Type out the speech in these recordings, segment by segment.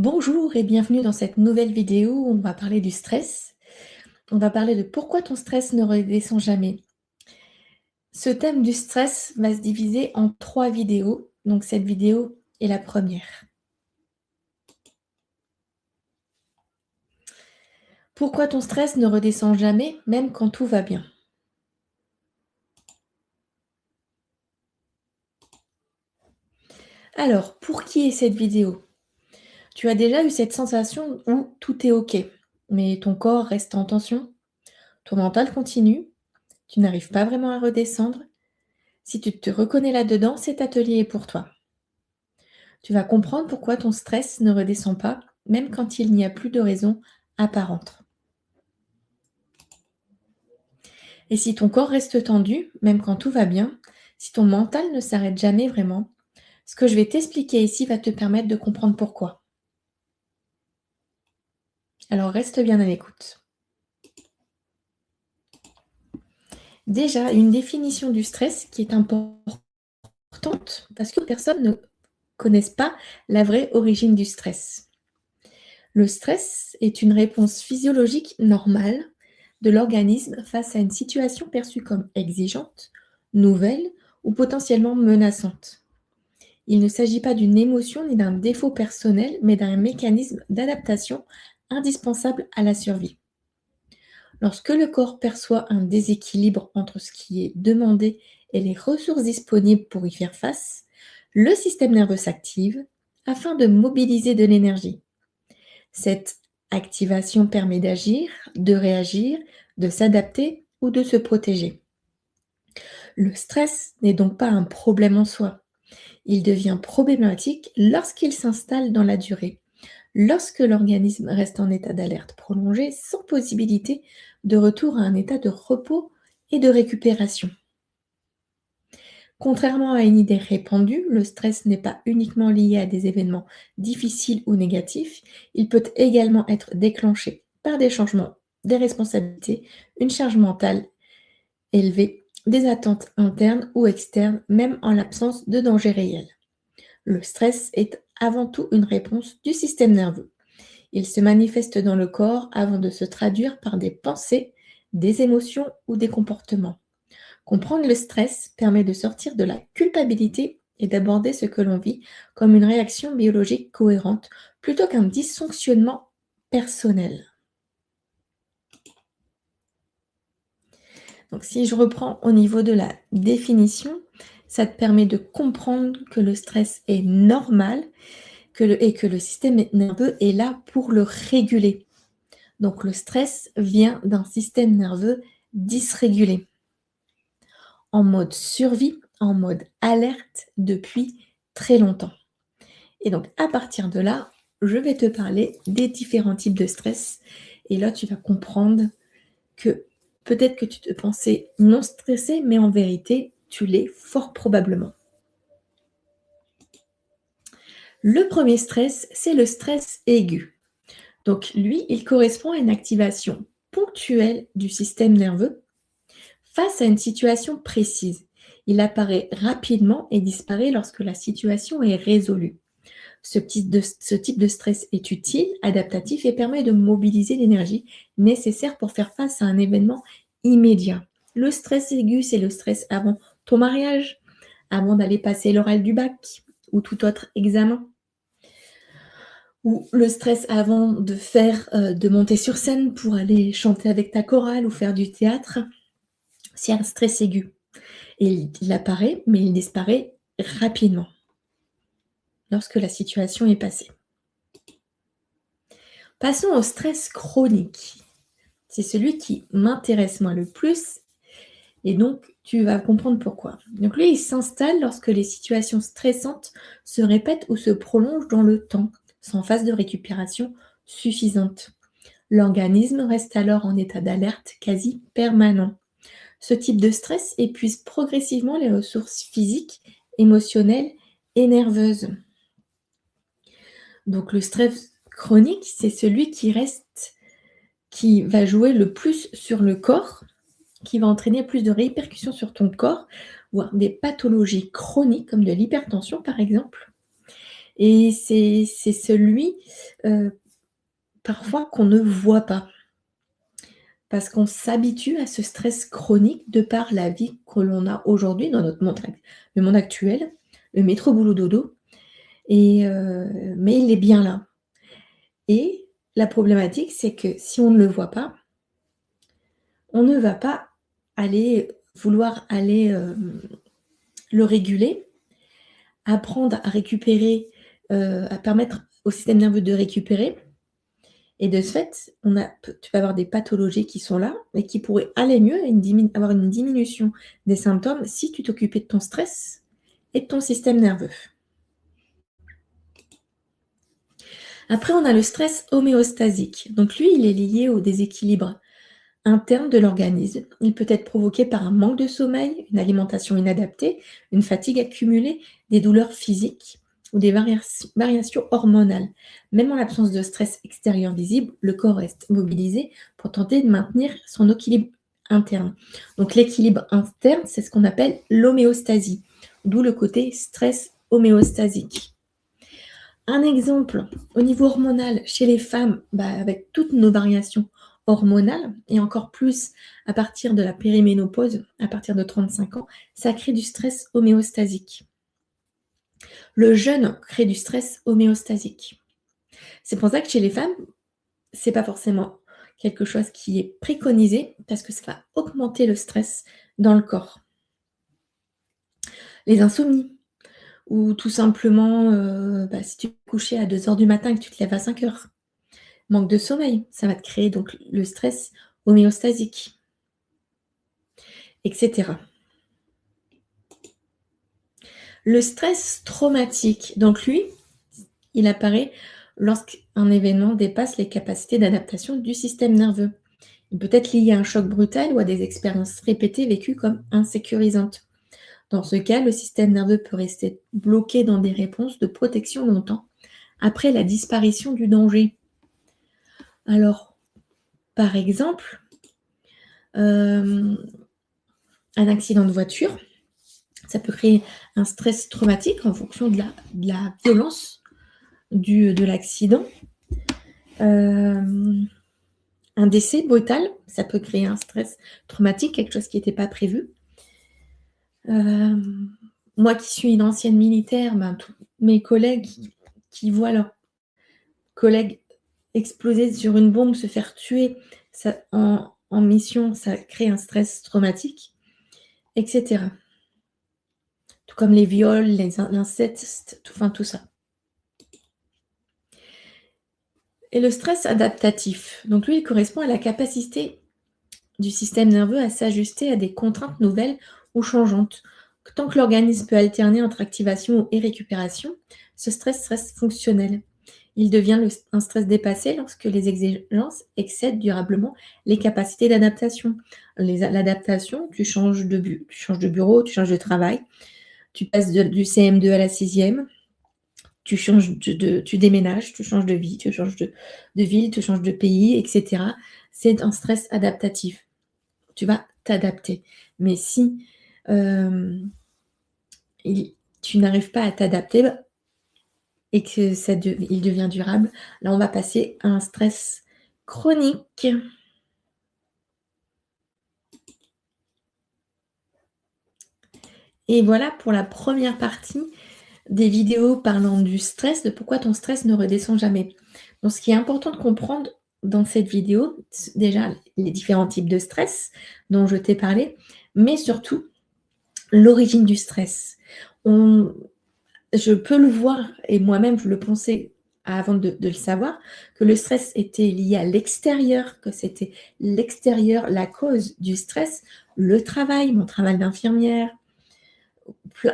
Bonjour et bienvenue dans cette nouvelle vidéo où on va parler du stress. On va parler de pourquoi ton stress ne redescend jamais. Ce thème du stress va se diviser en 3 vidéos, donc cette vidéo est la première. Pourquoi ton stress ne redescend jamais, même quand tout va bien? Alors, pour qui est cette vidéo? Tu as déjà eu cette sensation où tout est OK, mais ton corps reste en tension, ton mental continue, tu n'arrives pas vraiment à redescendre. Si tu te reconnais là-dedans, cet atelier est pour toi. Tu vas comprendre pourquoi ton stress ne redescend pas, même quand il n'y a plus de raison apparente. Et si ton corps reste tendu, même quand tout va bien, si ton mental ne s'arrête jamais vraiment, ce que je vais t'expliquer ici va te permettre de comprendre pourquoi. Alors reste bien à l'écoute. Déjà, une définition du stress qui est importante parce que personne ne connaissent pas la vraie origine du stress. Le stress est une réponse physiologique normale de l'organisme face à une situation perçue comme exigeante, nouvelle ou potentiellement menaçante. Il ne s'agit pas d'une émotion ni d'un défaut personnel, mais d'un mécanisme d'adaptation indispensable à la survie. Lorsque le corps perçoit un déséquilibre entre ce qui est demandé et les ressources disponibles pour y faire face, le système nerveux s'active afin de mobiliser de l'énergie. Cette activation permet d'agir, de réagir, de s'adapter ou de se protéger. Le stress n'est donc pas un problème en soi. Il devient problématique lorsqu'il s'installe dans la durée, lorsque l'organisme reste en état d'alerte prolongé sans possibilité de retour à un état de repos et de récupération. Contrairement à une idée répandue, le stress n'est pas uniquement lié à des événements difficiles ou négatifs, il peut également être déclenché par des changements, des responsabilités, une charge mentale élevée, des attentes internes ou externes, même en l'absence de danger réel. Le stress est avant tout une réponse du système nerveux. Il se manifeste dans le corps avant de se traduire par des pensées, des émotions ou des comportements. Comprendre le stress permet de sortir de la culpabilité et d'aborder ce que l'on vit comme une réaction biologique cohérente plutôt qu'un dysfonctionnement personnel. Donc si je reprends au niveau de la définition, ça te permet de comprendre que le stress est normal et que le système nerveux est là pour le réguler. Donc le stress vient d'un système nerveux dysrégulé, en mode survie, en mode alerte depuis très longtemps. Et donc à partir de là, je vais te parler des différents types de stress. Et là, tu vas comprendre que peut-être que tu te pensais non stressé, mais en vérité, tu l'es fort probablement. Le premier stress, c'est le stress aigu. Donc lui, il correspond à une activation ponctuelle du système nerveux face à une situation précise. Il apparaît rapidement et disparaît lorsque la situation est résolue. Ce type de stress est utile, adaptatif et permet de mobiliser l'énergie nécessaire pour faire face à un événement immédiat. Le stress aigu, c'est le stress avant ton mariage, avant d'aller passer l'oral du bac ou tout autre examen, ou le stress avant de monter sur scène pour aller chanter avec ta chorale ou faire du théâtre. C'est un stress aigu. Et il apparaît, mais il disparaît rapidement lorsque la situation est passée. Passons au stress chronique. C'est celui qui m'intéresse moi le plus et donc tu vas comprendre pourquoi. Donc lui, il s'installe lorsque les situations stressantes se répètent ou se prolongent dans le temps, sans phase de récupération suffisante. L'organisme reste alors en état d'alerte quasi permanent. Ce type de stress épuise progressivement les ressources physiques, émotionnelles et nerveuses. Donc le stress chronique, c'est celui qui va jouer le plus sur le corps, qui va entraîner plus de répercussions sur ton corps, voire des pathologies chroniques comme de l'hypertension par exemple. Et c'est celui, parfois qu'on ne voit pas. Parce qu'on s'habitue à ce stress chronique de par la vie que l'on a aujourd'hui dans notre monde le monde actuel, le métro boulot dodo mais il est bien là et la problématique, c'est que si on ne le voit pas, on ne va pas vouloir aller, le réguler, apprendre à récupérer, à permettre au système nerveux de récupérer et de ce fait, tu vas avoir des pathologies qui sont là et qui pourraient aller mieux et avoir une diminution des symptômes si tu t'occupais de ton stress et de ton système nerveux. Après, on a le stress homéostasique. Donc lui, il est lié au déséquilibre interne de l'organisme. Il peut être provoqué par un manque de sommeil, une alimentation inadaptée, une fatigue accumulée, des douleurs physiques ou des variations hormonales. Même en l'absence de stress extérieur visible, le corps reste mobilisé pour tenter de maintenir son équilibre interne. Donc l'équilibre interne, c'est ce qu'on appelle l'homéostasie, d'où le côté stress homéostasique. Un exemple, au niveau hormonal, chez les femmes, avec toutes nos variations hormonales, et encore plus à partir de la périménopause, à partir de 35 ans, ça crée du stress homéostasique. Le jeûne crée du stress homéostasique. C'est pour ça que chez les femmes, c'est pas forcément quelque chose qui est préconisé, parce que ça va augmenter le stress dans le corps. Les insomnies, ou tout simplement, si tu es couché à 2h du matin et que tu te lèves à 5h. Manque de sommeil, ça va te créer donc le stress homéostasique, etc. Le stress traumatique, donc lui, il apparaît lorsqu'un événement dépasse les capacités d'adaptation du système nerveux. Il peut être lié à un choc brutal ou à des expériences répétées vécues comme insécurisantes. Dans ce cas, le système nerveux peut rester bloqué dans des réponses de protection longtemps après la disparition du danger. Alors, par exemple, un accident de voiture, ça peut créer un stress traumatique en fonction de la violence de l'accident. Un décès brutal, ça peut créer un stress traumatique, quelque chose qui n'était pas prévu. Moi qui suis une ancienne militaire, tous mes collègues qui voient leurs collègues exploser sur une bombe, se faire tuer en mission, ça crée un stress traumatique, etc. Tout comme les viols, l'inceste, tout ça. Et le stress adaptatif, donc lui, il correspond à la capacité du système nerveux à s'ajuster à des contraintes nouvelles ou changeantes. Tant que l'organisme peut alterner entre activation et récupération, ce stress reste fonctionnel. Il devient un stress dépassé lorsque les exigences excèdent durablement les capacités d'adaptation. L'adaptation, tu changes de bureau, tu changes de travail, tu passes du CM2 à la 6e, tu déménages, tu changes de vie, tu changes de ville, tu changes de pays, etc. C'est un stress adaptatif. Tu vas t'adapter. Mais si tu n'arrives pas à t'adapter et que il devient durable, là, on va passer à un stress chronique. Et voilà pour la première partie des vidéos parlant du stress, de pourquoi ton stress ne redescend jamais. Donc, ce qui est important de comprendre dans cette vidéo, déjà les différents types de stress dont je t'ai parlé, mais surtout l'origine du stress. Je peux le voir, et moi-même je le pensais avant de le savoir, que le stress était lié à l'extérieur, que c'était l'extérieur la cause du stress, le travail, mon travail d'infirmière,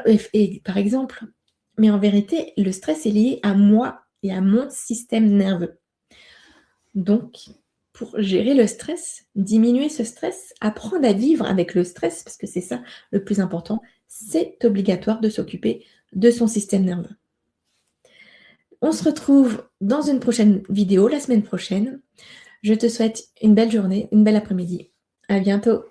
et par exemple. Mais en vérité, le stress est lié à moi et à mon système nerveux. Donc, pour gérer le stress, diminuer ce stress, apprendre à vivre avec le stress, parce que c'est ça le plus important, c'est obligatoire de s'occuper de son système nerveux. On se retrouve dans une prochaine vidéo, la semaine prochaine. Je te souhaite une belle journée, une belle après-midi. À bientôt.